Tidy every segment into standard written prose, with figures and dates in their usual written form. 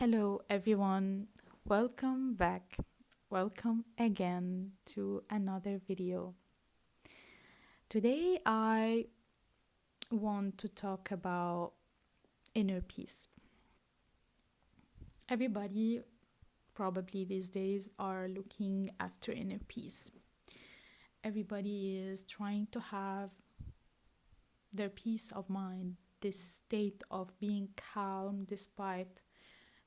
Hello, everyone. Welcome back. Welcome again to another video. Today, I want to talk about inner peace. Everybody, probably these days, are looking after inner peace. Everybody is trying to have their peace of mind, this state of being calm despite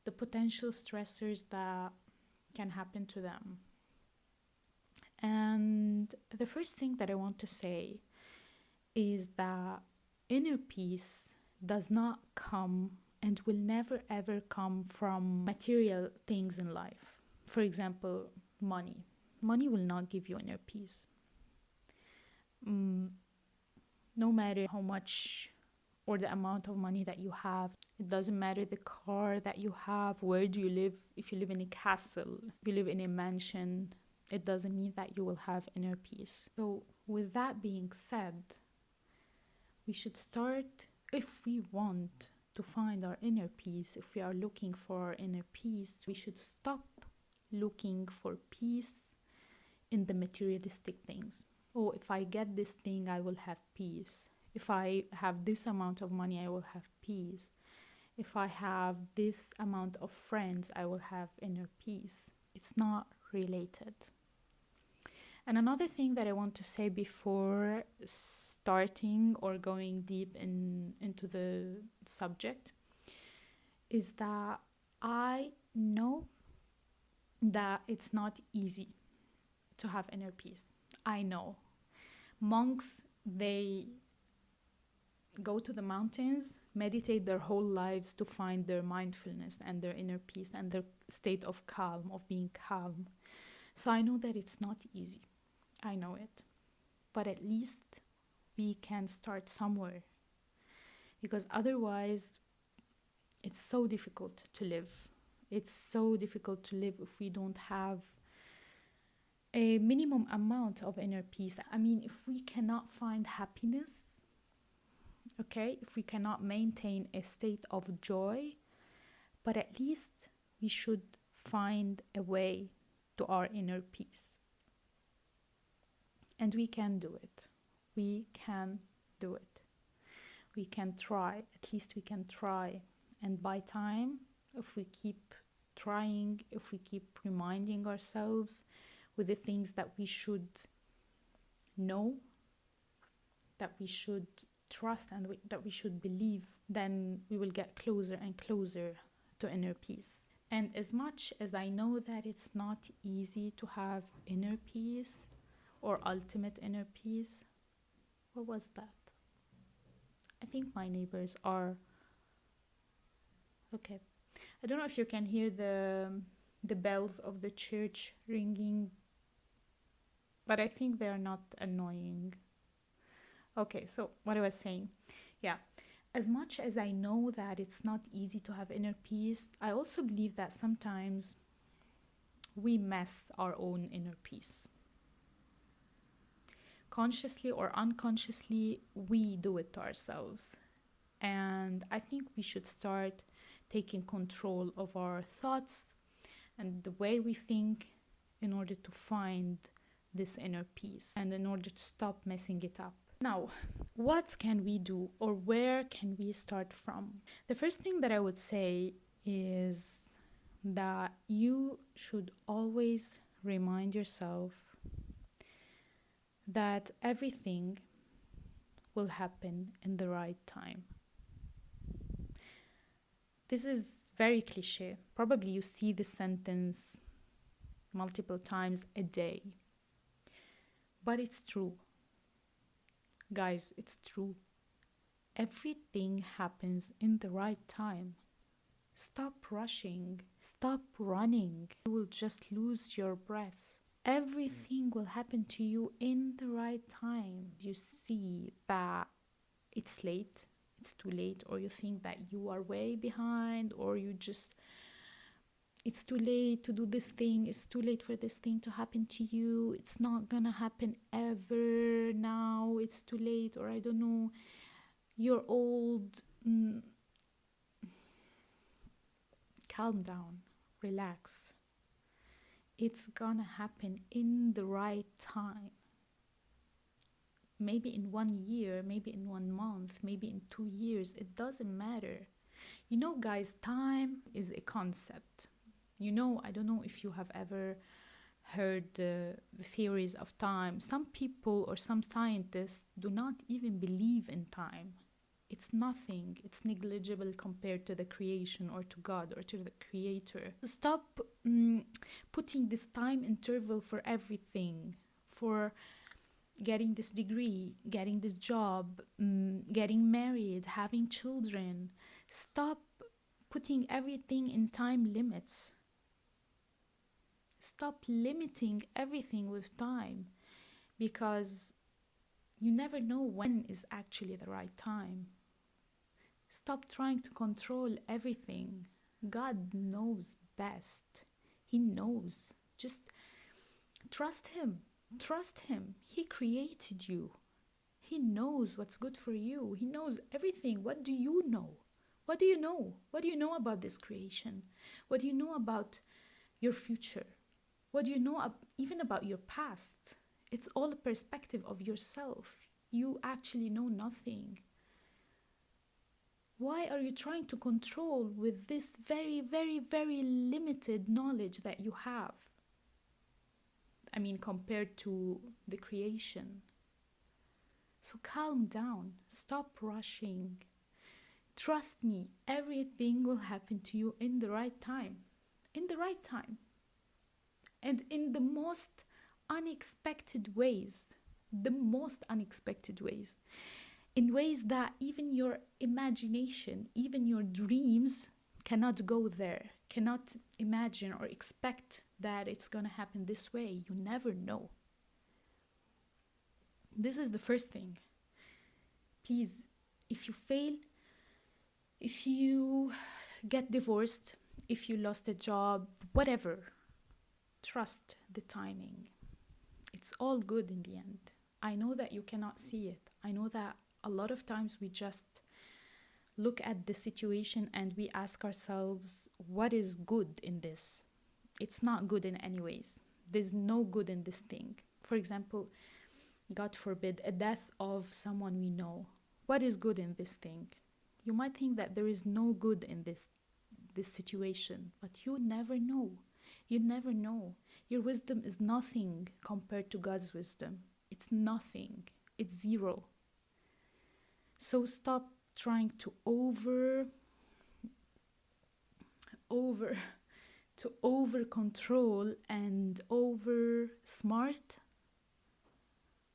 the potential stressors that can happen to them. And the first thing that I want to say is that inner peace does not come and will never ever come from material things in life. For example, money. Money will not give you inner peace. No matter how much or the amount of money that you have, it doesn't matter the car that you have, where do you live, if you live in a castle, if you live in a mansion, it doesn't mean that you will have inner peace. So, with that being said, we should start, if we want to find our inner peace, if we are looking for our inner peace, we should stop looking for peace in the materialistic things. Oh, if I get this thing, I will have peace. If I have this amount of money, I will have peace. If I have this amount of friends, I will have inner peace. It's not related. And another thing that I want to say before starting or going deep into the subject is that I know that it's not easy to have inner peace. I know. Monks, they go to the mountains, meditate their whole lives to find their mindfulness and their inner peace and their state of calm, of being calm. So I know that it's not easy. I know it. But at least we can start somewhere. Because otherwise, it's so difficult to live. It's so difficult to live if we don't have a minimum amount of inner peace. I mean, if we cannot find happiness, okay, if we cannot maintain a state of joy, but at least we should find a way to our inner peace. And we can do it. We can do it. We can try. At least we can try. And by time, if we keep trying, if we keep reminding ourselves with the things that we should know, that we should trust, and that we should believe, then we will get closer and closer to inner peace. And as much as I know that it's not easy to have inner peace or ultimate inner peace, what was that? I think my neighbors are okay. I don't know if you can hear the bells of the church ringing, but I think they are not annoying. Okay, so what I was saying, yeah, as much as I know that it's not easy to have inner peace, I also believe that sometimes we mess our own inner peace. Consciously or unconsciously, we do it to ourselves. And I think we should start taking control of our thoughts and the way we think in order to find this inner peace and in order to stop messing it up. Now, what can we do or where can we start from? The first thing that I would say is that you should always remind yourself that everything will happen in the right time. This is very cliche. Probably you see this sentence multiple times a day. But it's true. Guys, it's true. Everything happens in the right time. Stop rushing. Stop running. You will just lose your breath. Everything will happen to you in the right time. You see that it's late, it's too late, or you think that you are way behind, or you just, it's too late to do this thing, it's too late for this thing to happen to you, it's not gonna happen ever now, it's too late, or I don't know, you're old. Calm down, relax. It's gonna happen in the right time. Maybe in 1 year, maybe in 1 month, maybe in 2 years, it doesn't matter. You know, guys, time is a concept. You know, I don't know if you have ever heard the theories of time. Some people or some scientists do not even believe in time. It's nothing, it's negligible compared to the creation or to God or to the creator. Stop putting this time interval for everything, for getting this degree, getting this job, getting married, having children. Stop putting everything in time limits. Stop limiting everything with time, because you never know when is actually the right time. Stop trying to control everything. God knows best. He knows. Just trust Him. Trust Him. He created you. He knows what's good for you. He knows everything. What do you know? What do you know? What do you know about this creation? What do you know about your future? What do you know even about your past? It's all a perspective of yourself. You actually know nothing. Why are you trying to control with this very, very, very limited knowledge that you have? I mean, compared to the creation. So calm down. Stop rushing. Trust me, everything will happen to you in the right time. In the right time. And in the most unexpected ways. The most unexpected ways. In ways that even your imagination, even your dreams cannot go there, cannot imagine or expect that it's going to happen this way. You never know. This is the first thing. Please, if you fail, if you get divorced, if you lost a job, whatever, trust the timing. It's all good in the end. I know that you cannot see it. I know that a lot of times we just look at the situation and we ask ourselves, what is good in this? It's not good in any ways. There's no good in this thing. For example, God forbid, a death of someone we know. What is good in this thing? You might think that there is no good in this situation, but you never know. You never know. Your wisdom is nothing compared to God's wisdom. It's nothing. It's zero. So stop trying to over control and over smart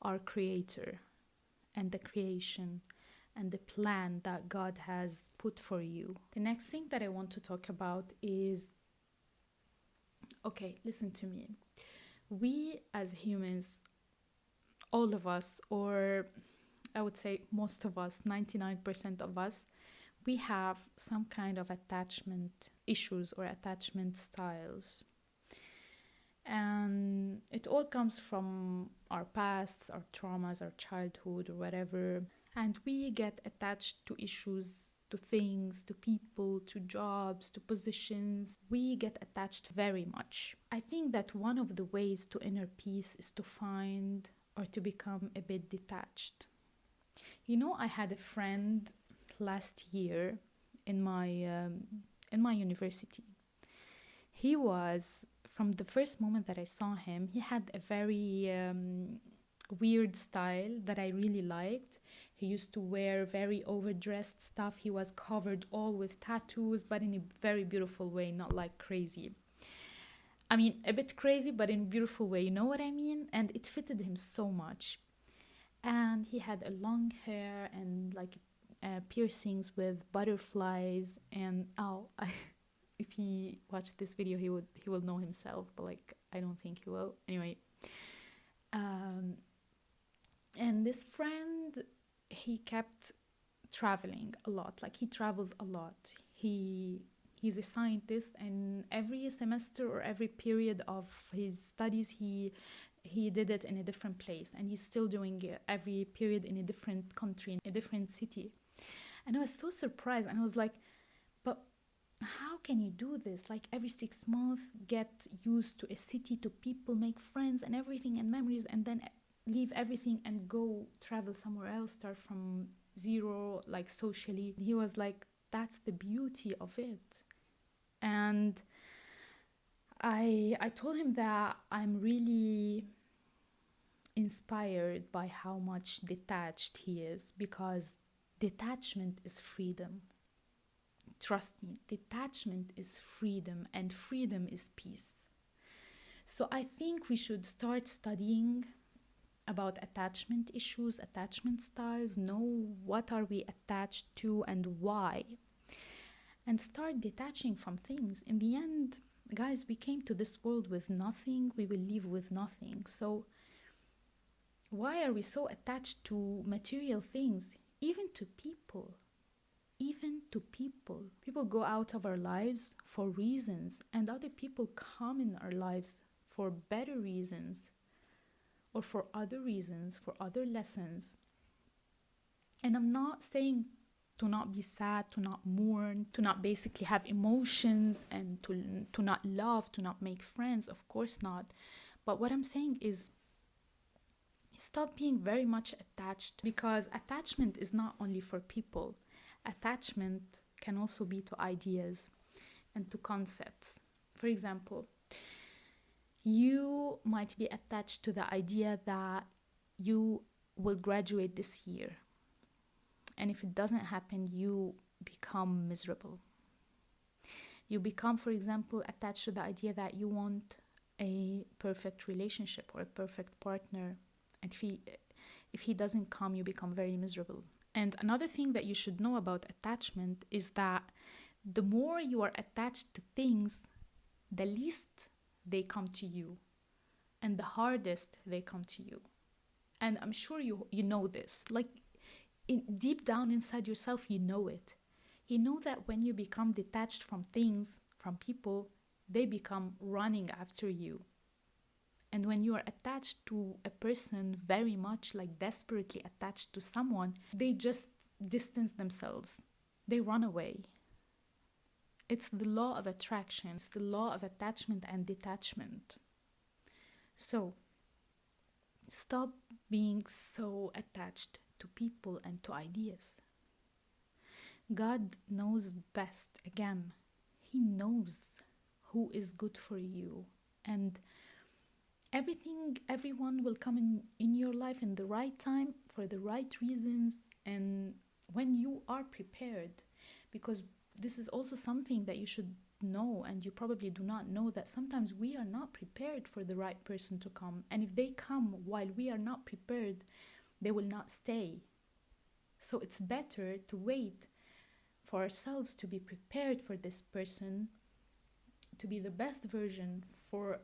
our creator and the creation and the plan that God has put for you. The next thing that I want to talk about is, okay, listen to me. We as humans, all of us, or I would say most of us, 99% of us, we have some kind of attachment issues or attachment styles. And it all comes from our pasts, our traumas, our childhood, or whatever. And we get attached to issues, to things, to people, to jobs, to positions. We get attached very much. I think that one of the ways to inner peace is to find or to become a bit detached. You know, I had a friend last year in my university. He was, from the first moment that I saw him, he had a very weird style that I really liked. He used to wear very overdressed stuff. He was covered all with tattoos, but in a very beautiful way, not like crazy. I mean, a bit crazy, but in a beautiful way, you know what I mean? And it fitted him so much. And he had a long hair and like piercings with butterflies. And if he watched this video, he will know himself, but like I don't think he will. Anyway, and this friend, he kept traveling a lot. Like he travels a lot. He's a scientist, and every semester or every period of his studies, he did it in a different place, and he's still doing it every period in a different country, in a different city. And I was so surprised, and I was like, but how can you do this? Like every 6 months, get used to a city, to people, make friends and everything and memories, and then leave everything and go travel somewhere else, start from zero, like socially. He was like, that's the beauty of it. And I told him that I'm really inspired by how much detached he is, because detachment is freedom. Trust me, detachment is freedom, and freedom is peace. So I think we should start studying about attachment issues, attachment styles, know what are we attached to and why, and start detaching from things. In the end, guys, we came to this world with nothing, we will leave with nothing. So why are we so attached to material things, even to people? Even to people. People go out of our lives for reasons, and other people come in our lives for better reasons, or for other reasons, for other lessons. And I'm not saying to not be sad, to not mourn, to not basically have emotions, and to not love, to not make friends. Of course not. But what I'm saying is, stop being very much attached, because attachment is not only for people. Attachment can also be to ideas and to concepts. For example, you might be attached to the idea that you will graduate this year. And if it doesn't happen, you become miserable. You become, for example, attached to the idea that you want a perfect relationship or a perfect partner. And if he doesn't come, you become very miserable. And another thing that you should know about attachment is that the more you are attached to things, the least they come to you, and the hardest they come to you. And I'm sure you know this. Like, deep down inside yourself, you know it. You know that when you become detached from things, from people, they become running after you. And when you are attached to a person very much, like desperately attached to someone, they just distance themselves. They run away. It's the law of attraction. It's the law of attachment and detachment. So, stop being so attached to people and to ideas. God knows best. Again, He knows who is good for you. And everyone will come in your life in the right time, for the right reasons, and when you are prepared. Because this is also something that you should know, and you probably do not know, that sometimes we are not prepared for the right person to come. And if they come while we are not prepared, they will not stay. So it's better to wait for ourselves to be prepared for this person, to be the best version, for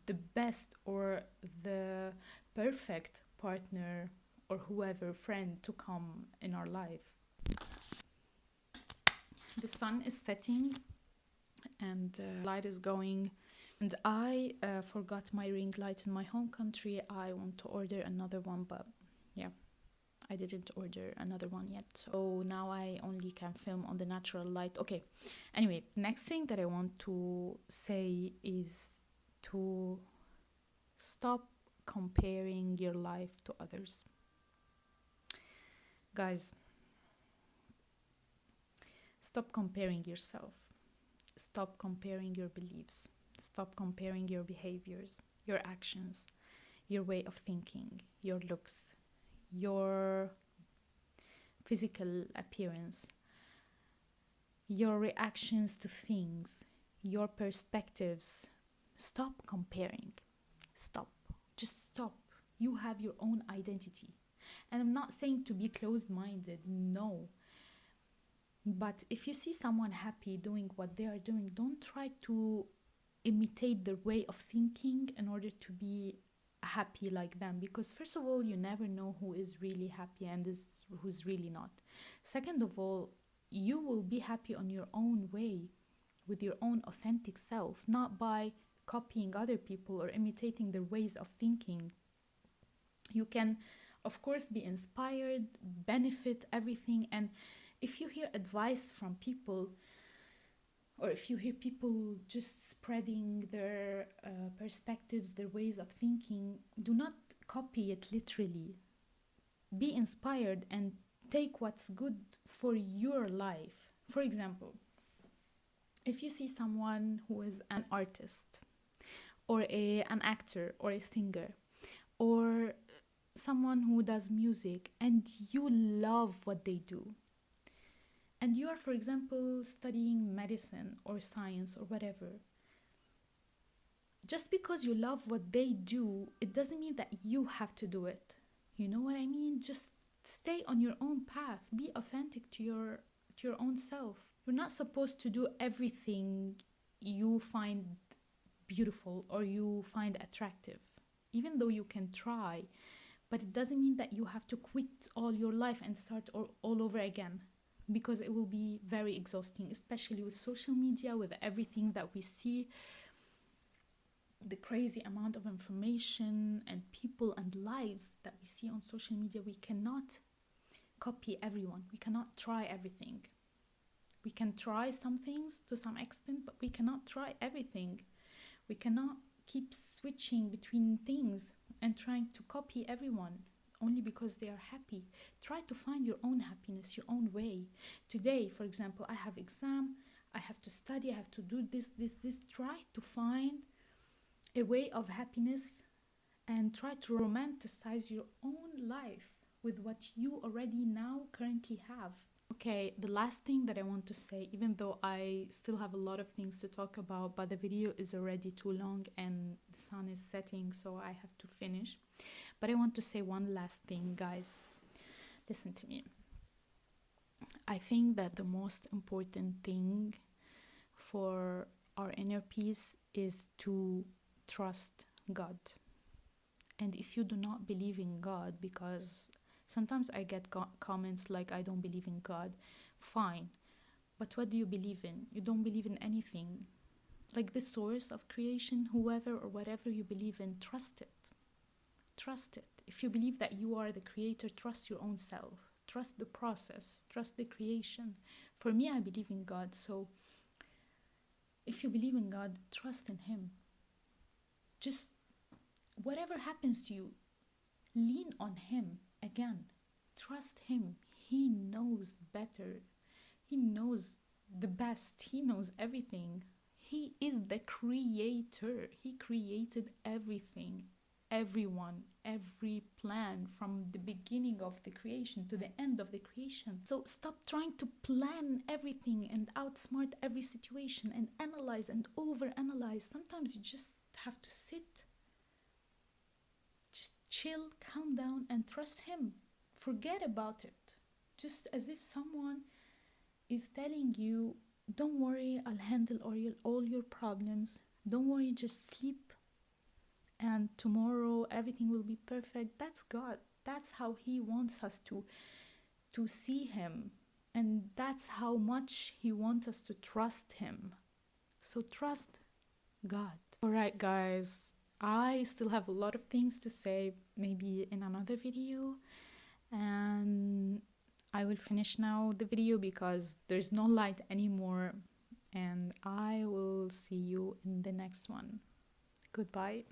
the best or the perfect partner or whoever, friend, to come in our life. The sun is setting and light is going, and I forgot my ring light in my home country. I want to order another one, but yeah, I didn't order another one yet, so now I only can film on the natural light. Okay, anyway, next thing that I want to say is to stop comparing your life to others. Guys, stop comparing yourself. Stop comparing your beliefs. Stop comparing your behaviors, your actions, your way of thinking, your looks, your physical appearance, your reactions to things, your perspectives. Stop comparing. Stop. Just stop. You have your own identity. And I'm not saying to be closed-minded, no. But if you see someone happy doing what they are doing, don't try to imitate their way of thinking in order to be happy like them. Because first of all, you never know who is really happy and who's really not. Second of all, you will be happy on your own way, with your own authentic self, not by copying other people or imitating their ways of thinking. You can, of course, be inspired, benefit everything. And if you hear advice from people, or if you hear people just spreading their perspectives, their ways of thinking, do not copy it literally. Be inspired and take what's good for your life. For example, if you see someone who is an artist or an actor or a singer or someone who does music and you love what they do, and you are, for example, studying medicine or science or whatever, just because you love what they do, it doesn't mean that you have to do it. You know what I mean? Just stay on your own path. Be authentic to your own self. You're not supposed to do everything you find beautiful or you find attractive, even though you can try. But it doesn't mean that you have to quit all your life and start all over again, because it will be very exhausting, especially with social media, with everything that we see, the crazy amount of information and people and lives that we see on social media. We cannot copy everyone. We cannot try everything. We can try some things to some extent, but we cannot try everything. We cannot keep switching between things and trying to copy everyone only because they are happy. Try to find your own happiness, your own way. Today, for example, I have exam, I have to study, I have to do this. Try to find a way of happiness and try to romanticize your own life with what you already now currently have. Okay, the last thing that I want to say, even though I still have a lot of things to talk about, but the video is already too long and the sun is setting, so I have to finish. But I want to say one last thing, guys. Listen to me. I think that the most important thing for our inner peace is to trust God. And if you do not believe in God, because sometimes I get comments like, I don't believe in God. Fine. But what do you believe in? You don't believe in anything. Like the source of creation, whoever or whatever you believe in, trust it. Trust it. If you believe that you are the creator, trust your own self. Trust the process. Trust the creation. For me, I believe in God. So if you believe in God, trust in Him. Just whatever happens to you, lean on Him. Again, trust Him. He knows better. He knows the best. He knows everything. He is the creator. He created everything, everyone, every plan from the beginning of the creation to the end of the creation. So stop trying to plan everything and outsmart every situation and analyze and overanalyze. Sometimes you just have to sit, chill, calm down, and trust Him. Forget about it. Just as if someone is telling you, don't worry, I'll handle all your problems. Don't worry, just sleep. And tomorrow everything will be perfect. That's God. That's how He wants us to see Him. And that's how much He wants us to trust Him. So trust God. Alright, guys. I still have a lot of things to say, maybe in another video, and I will finish now the video because there's no light anymore, and I will see you in the next one. Goodbye.